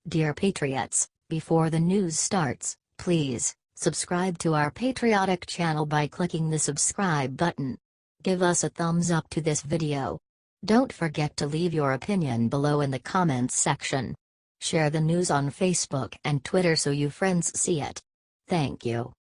Dear Patriots, before the news starts, please subscribe to our patriotic channel by clicking the subscribe button. Give us a thumbs up to this video. Don't forget to leave your opinion below in the comments section. Share the news on Facebook and Twitter so you friends see it. Thank you.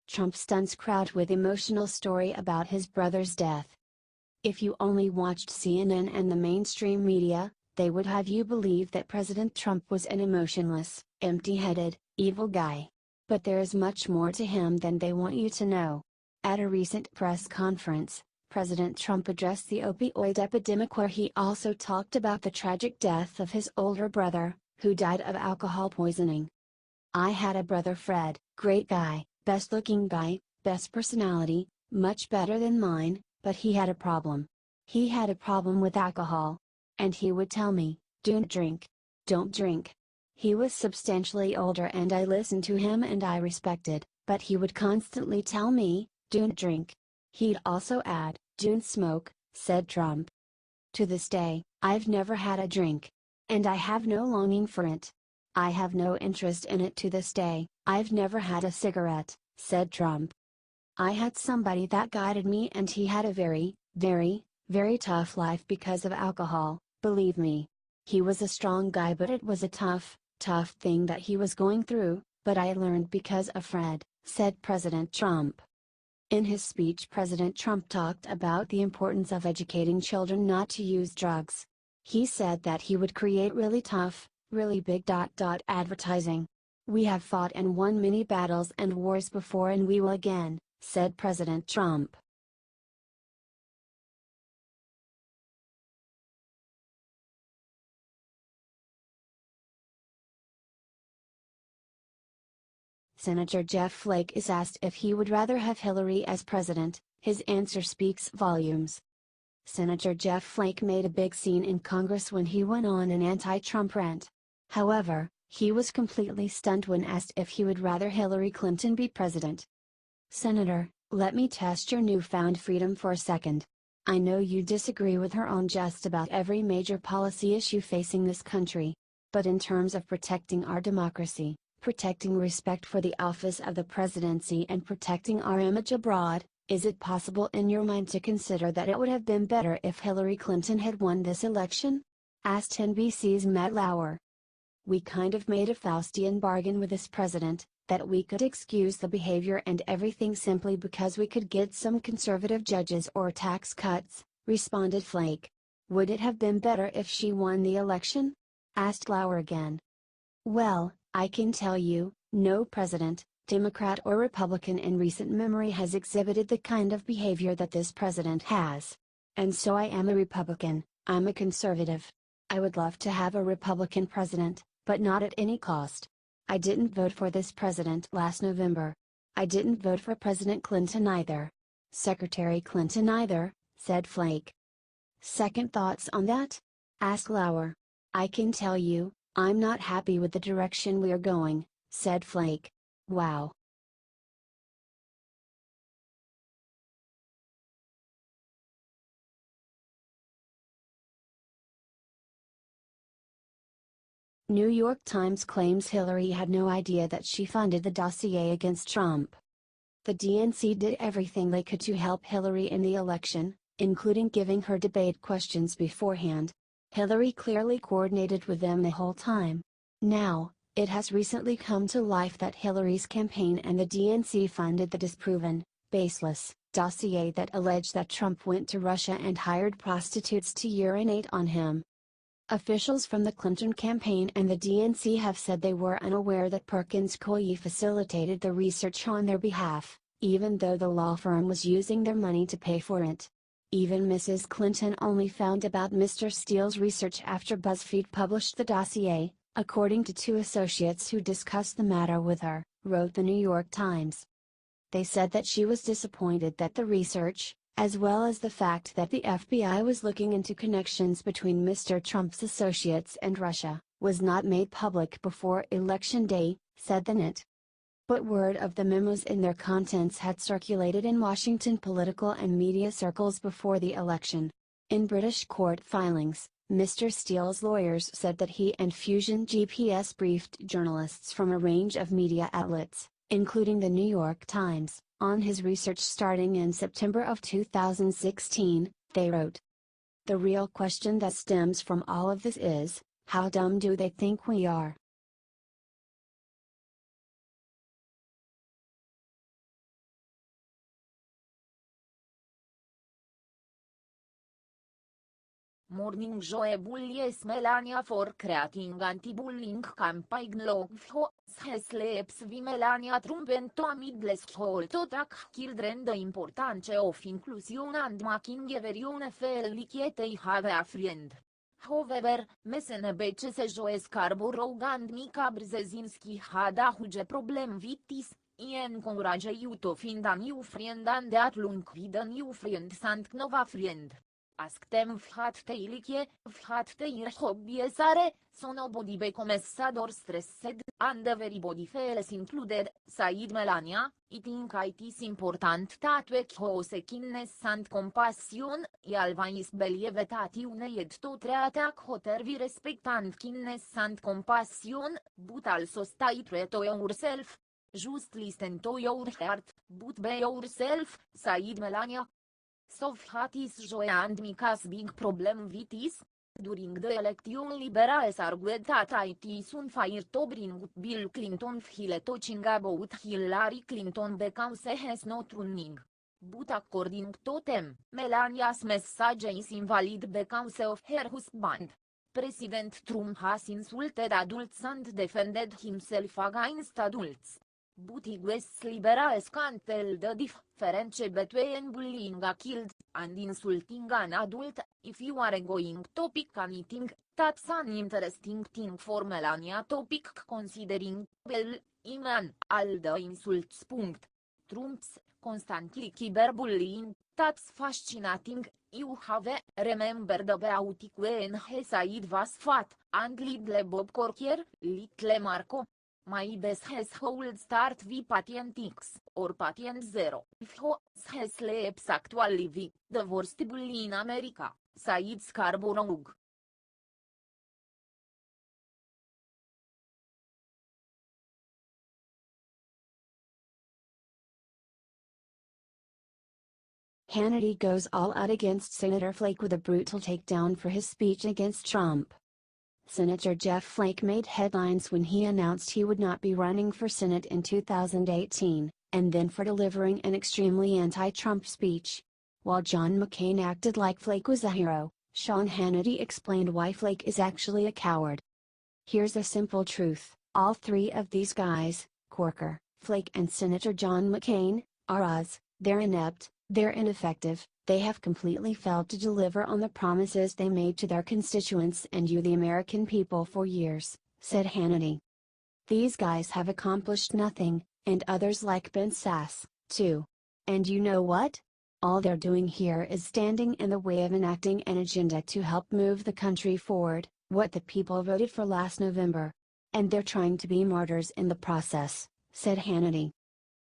Trump stuns crowd with emotional story about his brother's death. If you only watched CNN and the mainstream media, they would have you believe that President Trump was an emotionless, empty-headed, evil guy. But there is much more to him than they want you to know. At a recent press conference, President Trump addressed the opioid epidemic, where he also talked about the tragic death of his older brother, who died of alcohol poisoning. "I had a brother Fred, great guy, best looking guy, best personality, much better than mine, but he had a problem. He had a problem with alcohol. And he would tell me, don't drink. Don't drink." He was substantially older and I listened to him and I respected, but he would constantly tell me, don't drink. He'd also add, don't smoke, said Trump. "To this day, I've never had a drink. And I have no longing for it. I have no interest in it to this day. I've never had a cigarette," said Trump. "I had somebody that guided me and he had a very, very, very tough life because of alcohol, believe me. He was a strong guy, but it was a tough thing that he was going through, but I learned because of Fred," said President Trump. In his speech, President Trump talked about the importance of educating children not to use drugs. He said that he would create really tough, really big advertising. "We have fought and won many battles and wars before and we will again," said President Trump. Senator Jeff Flake is asked if he would rather have Hillary as president. His answer speaks volumes. Senator Jeff Flake made a big scene in Congress when he went on an anti-Trump rant. However, he was completely stunned when asked if he would rather Hillary Clinton be president. "Senator, let me test your newfound freedom for a second. I know you disagree with her on just about every major policy issue facing this country. But in terms of protecting our democracy, protecting respect for the office of the presidency and protecting our image abroad, is it possible in your mind to consider that it would have been better if Hillary Clinton had won this election?" asked NBC's Matt Lauer. "We kind of made a Faustian bargain with this president, that we could excuse the behavior and everything simply because we could get some conservative judges or tax cuts," responded Flake. "Would it have been better if she won the election?" asked Lauer again. "Well, I can tell you, no president, Democrat or Republican in recent memory has exhibited the kind of behavior that this president has. And so I am a Republican, I'm a conservative. I would love to have a Republican president, but not at any cost. I didn't vote for this president last November. I didn't vote for President Clinton either. Secretary Clinton either," said Flake. "Second thoughts on that?" asked Lauer. "I can tell you, I'm not happy with the direction we're going," said Flake. Wow. New York Times claims Hillary had no idea that she funded the dossier against Trump. The DNC did everything they could to help Hillary in the election, including giving her debate questions beforehand. Hillary clearly coordinated with them the whole time. Now, it has recently come to life that Hillary's campaign and the DNC funded the disproven, baseless, dossier that alleged that Trump went to Russia and hired prostitutes to urinate on him. Officials from the Clinton campaign and the DNC have said they were unaware that Perkins Coie facilitated the research on their behalf, even though the law firm was using their money to pay for it. Even Mrs. Clinton only found about Mr. Steele's research after BuzzFeed published the dossier, according to two associates who discussed the matter with her, wrote the New York Times. They said that she was disappointed that the research, as well as the fact that the FBI was looking into connections between Mr. Trump's associates and Russia, was not made public before Election Day, said the NIT. But word of the memos and their contents had circulated in Washington political and media circles before the election. In British court filings, Mr. Steele's lawyers said that he and Fusion GPS briefed journalists from a range of media outlets, including the New York Times, on his research starting in September of 2016, they wrote. The real question that stems from all of this is, how dumb do they think we are? Morning Joe Bullies Melania for creating anti-bullying campaign law has leaps vi Melania Trump and to midless whole to track children the importance of inclusion and making everyone feel like they have a friend. However, MSNBC se Joe Scarborough and Mika Brzezinski had a huge problem with this. I encourage you to find a new friend and at lunk with a new friend and nova friend. Ask them what they like, what their hobbies are, so nobody becomes sad or stressed, and everybody feels included, said Melania. I think it is important that we show kindness and compassion. I always believe that you need to treat others with respect and kindness and compassion, but also stay true to yourself. Just listen to your heart, but be yourself, said Melania. So what is Joe and Mika's big problem with this? During the election liberals argued that it is unfair to bring up Bill Clinton while talking about Hillary Clinton because he is not running. But according to them, Melania's message is invalid because of her husband. President Trump has insulted adults and defended himself against adults. But US liberals can't tell the difference between bullying a kid and insulting an adult. If you are going to pick anything, that's an interesting thing for Melania to pick considering, well, man, all the insults. Trump's constantly cyberbullying, that's fascinating. You have remembered about it when he said was fat, and little Bob Corker, little Marco. My best household start with patient X, or patient 0. His sleeps actually with the worst bully in America, said Scarborough. Hannity goes all out against Senator Flake with a brutal takedown for his speech against Trump. Senator Jeff Flake made headlines when he announced he would not be running for Senate in 2018, and then for delivering an extremely anti-Trump speech. While John McCain acted like Flake was a hero, Sean Hannity explained why Flake is actually a coward. Here's a simple truth, all three of these guys, Corker, Flake and Senator John McCain, are us. They're inept, they're ineffective, they have completely failed to deliver on the promises they made to their constituents and you the American people for years, said Hannity. These guys have accomplished nothing, and others like Ben Sass, too. And you know what? All they're doing here is standing in the way of enacting an agenda to help move the country forward, what the people voted for last November. And they're trying to be martyrs in the process, said Hannity.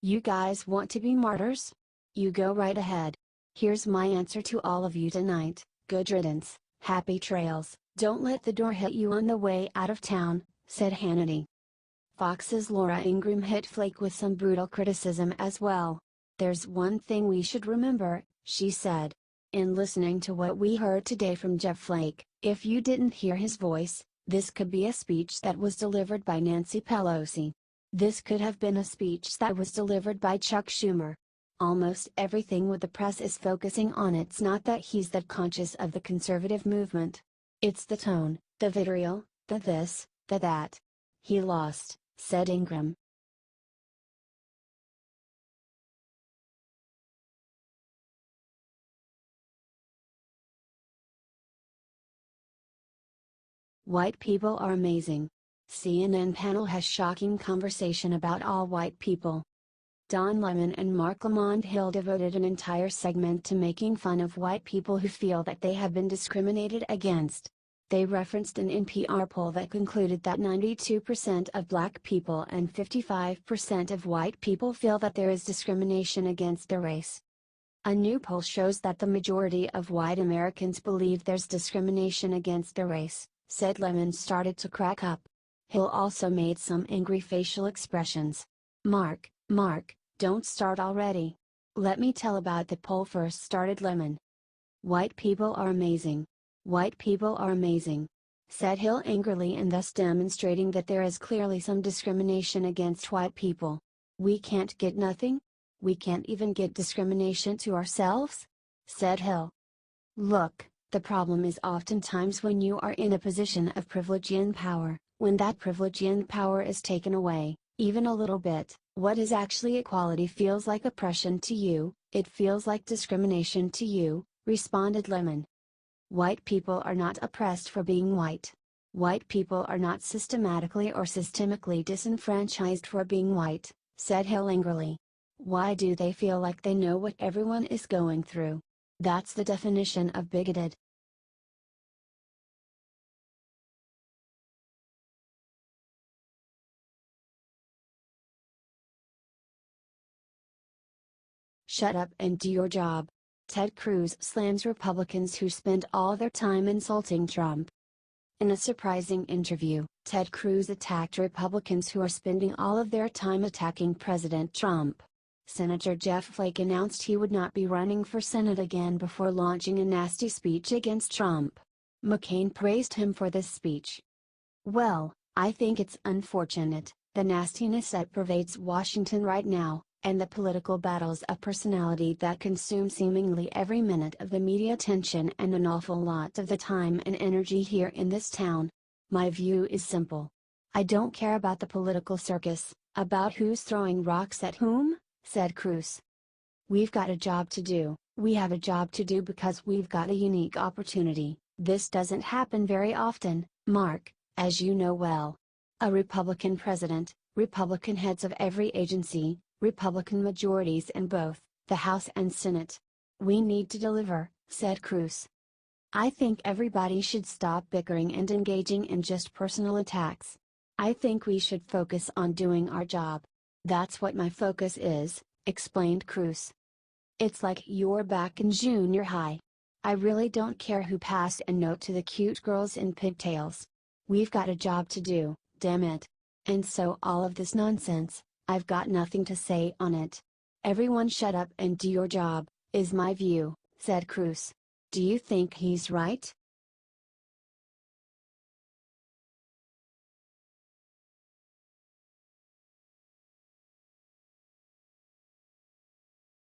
You guys want to be martyrs? You go right ahead. Here's my answer to all of you tonight, good riddance, happy trails, don't let the door hit you on the way out of town, said Hannity. Fox's Laura Ingraham hit Flake with some brutal criticism as well. There's one thing we should remember, she said. In listening to what we heard today from Jeff Flake, if you didn't hear his voice, this could be a speech that was delivered by Nancy Pelosi. This could have been a speech that was delivered by Chuck Schumer. Almost everything with the press is focusing on it's not that he's that conscious of the conservative movement. It's the tone, the vitriol, the this, the that. He lost, said Ingram. White people are amazing. CNN panel has shocking conversation about all white people. Don Lemon and Mark Lamont Hill devoted an entire segment to making fun of white people who feel that they have been discriminated against. They referenced an NPR poll that concluded that 92% of black people and 55% of white people feel that there is discrimination against their race. A new poll shows that the majority of white Americans believe there's discrimination against their race, said Lemon started to crack up. Hill also made some angry facial expressions. Mark, don't start already. Let me tell about the poll first, started Lemon. White people are amazing. White people are amazing, said Hill angrily, and thus demonstrating that there is clearly some discrimination against white people. We can't get nothing? We can't even get discrimination to ourselves? Said Hill. Look, the problem is oftentimes when you are in a position of privilege and power, when that privilege and power is taken away, even a little bit, what is actually equality feels like oppression to you, it feels like discrimination to you, responded Lemon. White people are not oppressed for being white. White people are not systematically or systemically disenfranchised for being white, said Hill angrily. Why do they feel like they know what everyone is going through? That's the definition of bigoted. Shut up and do your job. Ted Cruz slams Republicans who spend all their time insulting Trump. In a surprising interview, Ted Cruz attacked Republicans who are spending all of their time attacking President Trump. Senator Jeff Flake announced he would not be running for Senate again before launching a nasty speech against Trump. McCain praised him for this speech. Well, I think it's unfortunate, the nastiness that pervades Washington right now, and the political battles of personality that consume seemingly every minute of the media attention and an awful lot of the time and energy here in this town. My view is simple. I don't care about the political circus, about who's throwing rocks at whom, said Cruz. We've got a job to do, we have a job to do because we've got a unique opportunity. This doesn't happen very often, Mark, as you know well. A Republican president, Republican heads of every agency, Republican majorities in both the House and Senate. We need to deliver, said Cruz. I think everybody should stop bickering and engaging in just personal attacks. I think we should focus on doing our job. That's what my focus is, explained Cruz. It's like you're back in junior high. I really don't care who passed a note to the cute girls in pigtails. We've got a job to do, damn it. And so all of this nonsense, I've got nothing to say on it. Everyone shut up and do your job, is my view, said Cruz. Do you think he's right?